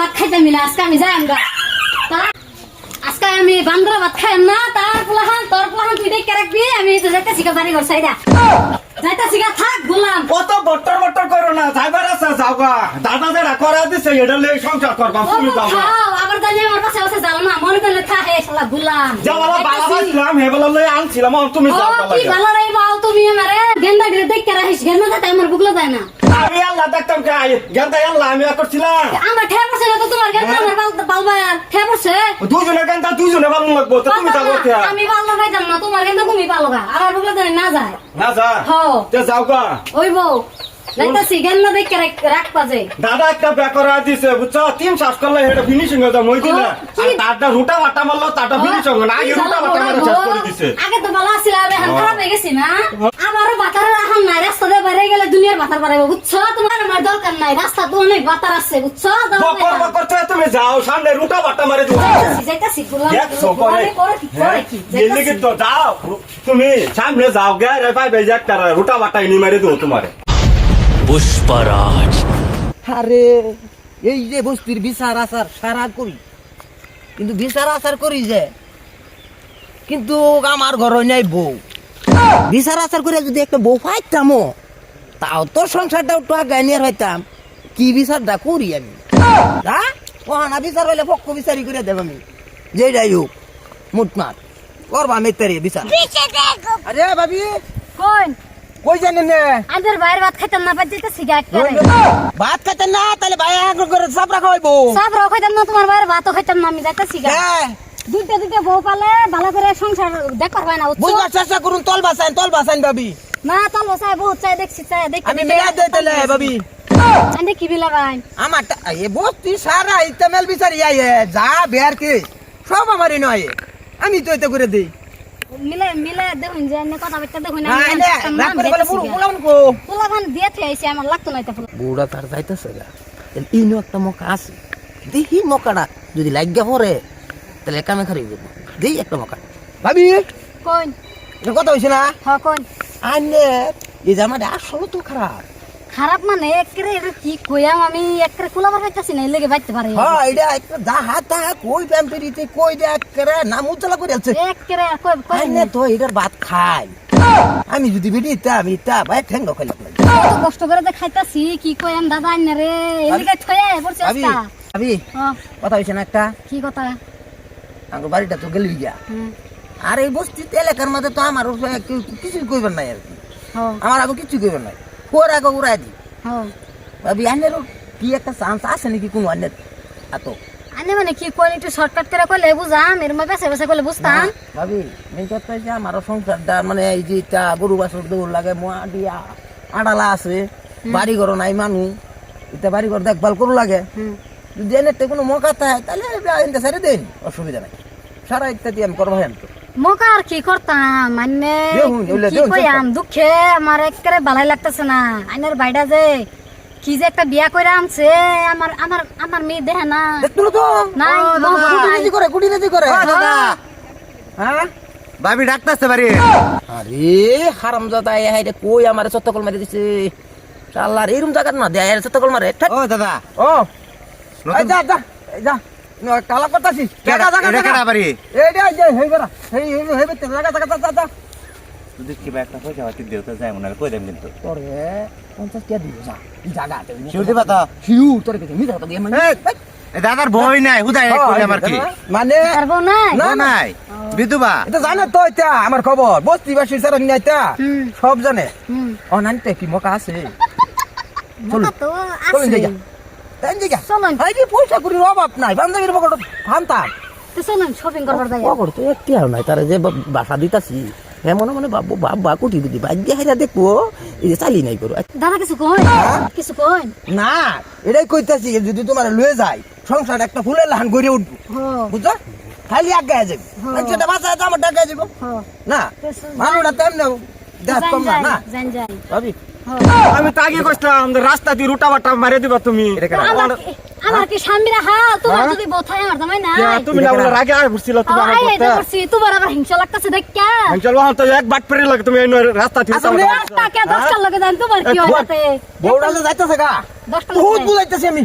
ভাত খাইতাম না আজকে আমি যাই আমরা আজকে আমি বান্দরা ভাত খাইম না তার পোলাহান তোর পোলাহান তুই দেখে রাখবি আমি তো যাইতেছি বাড়ি ঘর সাইডা যাইতেছি থাক বললাম কত বট্টর বট্টর করো না যাইবার আছে যাও গা দাদা যেটা করা দিছে এটা লই সংসার করবা তুমি যাও আবার জানি আমার কাছে আছে যাও না মনে করলে থাকে শালা বললাম যাওয়ালা বালাবাইছিলাম হেবলা লই আনছিলাম তুমি যাও কি ভালো রে বাও তুমি আমারে গেন্দা গিরে দেখে রাখিস গেন্দা যাতে আমার বুকলা যায় না আমি আল্লাহ দেখতাম কে গেন্দা আল্লাহ আমি করছিলাম আমরা ঠে পড়ছে না তো তোমার গেন্দা আমার বালবা ঠে পড়ছে দুজনে গেন্দা দুজনে ভালো লাগবো তো তুমি যাও কে আমি ভালো খাইতাম না তোমার গেন্দা তুমি ভালো গা আমার বুকলা যায় না যায় না যা তে যাও গা ওই বউ যাইতাছি গেন্দা দেখে রাখ পাজে দাদা একটা বেকরা দিছে বুঝছো তিন শ্বাস করলে এটা ফিনিশিং হয়ে যায় মই দিলা আর তারটা রুটা বাটা মারলো তারটা ফিনিশিং না আগে রুটা বাটা মারা শেষ করে দিছে আগে তো ভালো ছিল আমি এখন খারাপ হয়ে গেছি না আমারও বাতার এখন নাই রাস্তা দিয়ে বাইরে গেলে দুনিয়ার বাতার বাড়াইবো বুঝছো তোমার আমার দরকার নাই রাস্তা তো অনেক বাতার আছে বুঝছো বকর বকর তো তুমি যাও সামনে রুটা বাটা মারে দিও যাইতাছি বললাম দেখছো করে কি এদিকে তো যাও তুমি সামনে যাও গে রে ভাই ভাই একটা রুটা বাটা নি মারে দিও তোমারে পুষ্পরাজ আরে এই যে বস্তির বিচার আচার সারা করি কিন্তু বিচার আচার করি যে কিন্তু আমার ঘর নাই বউ বিচার আচার করে যদি একটা বউ পাইতামও তাও তো সংসারটা একটু আগায় নিয়ে হইতাম কি বিচারটা করি আমি না বিচার হইলে পক্ষ বিচারি করে দেব আমি যেটাই হোক মুটমাট করবা মেতারি বিচার আরে ভাবি কোন কই জানেন না আমাদের বাইরে ভাত খাইতাম না বাদ দিতেছি গা ভাত খাইতেন না তাহলে ভাই আগ্রহ করে চাপড়া খাওয়াইবো সব রাও খাইতাম না তোমার বাইরে ভাতও খাইতাম না আমি যাইতেছি গা দুইটা বউ পালে ভালো করে সংসার দেখবার হয় না বুঝবার চেষ্টা করুন তল বাসাইন ভাবি না তাল বসায় বহুত চাই দেখছি চাই দেখি আমি মিলা দিতেলে ভাবি আন্ডে কি বিলা ভাই আমার এ বস্তি সারা ইতামেল বিচারি আইয়ে যা বের কে সব আমারই নয় আমি তো এটা করে দেই মিলে দেখুন যে এনে কথা বলতে দেখুন না এনে রাত করে বলে পুরো পুলান কো পোলাভান দিয়ে আইছে আমার লাগতো না এটা বুড়া তার যাইতেছে গা ইনো একটা মকা আছে দেখি মকাটা যদি লাগিয়া পড়ে তাহলে কামে খারি দেব দেই একটা মকা ভাবি কোন এটা কথা হইছে না হ্যাঁ কোন আইনে এই জামাটা আসলে তো খারাপ মানে একরে এটা কি কইয়াম আমি একরে কুলাবার পাইতাছি না লেগে বাইতে পারে হ্যাঁ এটা একটা দা হাত কই প্যাম্পেরিতে কই দে একরে নাম উজ্জ্বলা করে আছে একরে কই আইনে তো এটার ভাত খাই আমি যদি বেটি ইতা ভাই ঠেঙ্গ খাইলাম কত কষ্ট করে যে খাইতাছি কি কইয়াম দাদা আইনে রে এলিগে থয়া পড়ছে ভাবি আজকা ভাবি হ্যাঁ কথা হইছে না একটা কি কথা আমার বাড়িটা তো গেলি গিয়া আর এই বস্তিতে এলাকার মধ্যে তো আমার কিছু কইবার নাই আর কি হ্যাঁ আমার আগে কিছু কইবার নাই কোর আগে উড়াই দি হ্যাঁ ভাবি আইনের কি একটা চান্স আছে নাকি কোনো আইনের এত আনে মানে কি কই একটু শর্টকাট করে কইলে বুঝাম এর মধ্যে বেছে বেছে কইলে বুঝতাম ভাবি মেন কথা হইছে আমার সংসারটা মানে এই যে এটা গরু বাছুর দৌড় লাগে মোয়া দিয়া আড়ালা আছে বাড়ি ঘর নাই মানুষ এটা বাড়ি ঘর দেখভাল করু লাগে যদি এনে কোনো মকা থাকে তাহলে এনটা ছেড়ে দেন অসুবিধা নাই সারা ইত্যাদি আমি করবো হেন তো মোকা আর কি করতাম মানে কি কইয়াম দুঃখে আমার একেবারে ভালাই লাগতেছে না আইনের বাইডা যে কি যে একটা বিয়া কইরা আনছে আমার আমার আমার মেয়ে দেখে না দেখলো তো নাই কুটি করে হ্যাঁ ভাবি ডাকতেছে বাড়ি আরে হারামজাদা এই কই আমার চত্বকল মারি দিছে শালার এরকম জায়গা না দেয় চত্বকল মারে ও দাদা ও এই যা যা যা কালা করতাছি এটা কেডা বাড়ি এইটা যে হেই বেরা হেই হেই বেতে লাগা লাগা যা তুই কি একটা পয়সা বাতি দিও তো যাই মনে কই দেন কিন্তু তোরে 50 টাকা দিও যা জায়গা আছে শিউটি পাতা শিউ তোরে কে মিছা কথা দিয়ে মানে এই দাদার বই নাই হুদাই কই আমার কি মানে পারবো না না নাই বিধবা এটা জানে তো এটা আমার খবর বস্তিবাসী সারা নিয়াইতা সব জানে ও নানতে কি মকা আছে মোকা তো চলুন আছে যাই তাই জায়গা চলুন আই কি পয়সা করি অভাব নাই বান্ধবীর পকেট ফান্তাম তো চলুন শপিং করবার যাই পকেট তো একটি আর নাই তারে যে বাসা দিতাছি এমন মানে বাবু বাবা কুটি বুদ্ধি ভাগ্য হাইরা দেখবো এই যে চালি নাই করো দাদা কিছু কই কিছু কই না এটাই কইতাছি যদি তোমার লয়ে যায় সংসার একটা ফুলের লাহান গড়ে উঠবো বুঝছো খালি আগে যাবে সেটা বাসায় তো আমার টাকা যাবো না মানুষটা তেমন দেখ কম না না জান যাই ভাবি আমি তো আগে কইতাম রাস্তা দিয়ে রুটা বাটা মারে দিবা তুমি আমার কি স্বামীরা হাল তোমার যদি বোথায় আমার দামাই না তুমি না বলে রাগে আয় বসছিল তুমি আমার আই করতে করছি তোমার আবার হিংসা লাগতেছে দেখা চল ওখান তো এক বাট পেরে লাগে তুমি এই রাস্তা দিয়ে রাস্তা কে 10 টাকা লাগে জান তোমার কি হয় তাতে বউডালে যাইতাছে গা 10 টাকা বহুত বুঝাইতাছি আমি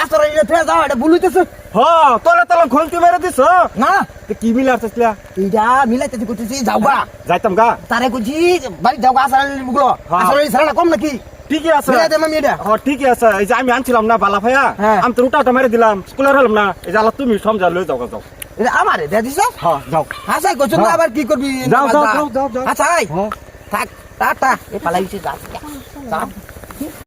আসর যাও এটা বলুইতেছে হ তলে তলে ঘন্টি মেরে দিছ না তো কি মিলার চাইছিলা এইটা মিলাইতে করতেছি যাও গা যাইতাম গা তারে কইছি বাড়ি যাও গা আসর গুলো আসর ছাড়া কম নাকি ঠিকই আছে মিলাই দেম আমি এটা হ ঠিকই আছে এই যে আমি আনছিলাম না বালা ভাইয়া হ্যাঁ। আমি তো রুটাটা মেরে দিলাম স্কুলের হলাম না এই যে আল্লাহ তুমি সমঝা লই যাও যাও এটা আমারে দে দিছ হ্যাঁ যাও হাসাই কইছ না আবার কি করবি যাও, যাও, যাও, যাও, যাও। হাসাই হ্যাঁ। থাক টাটা এ পালাইছে যা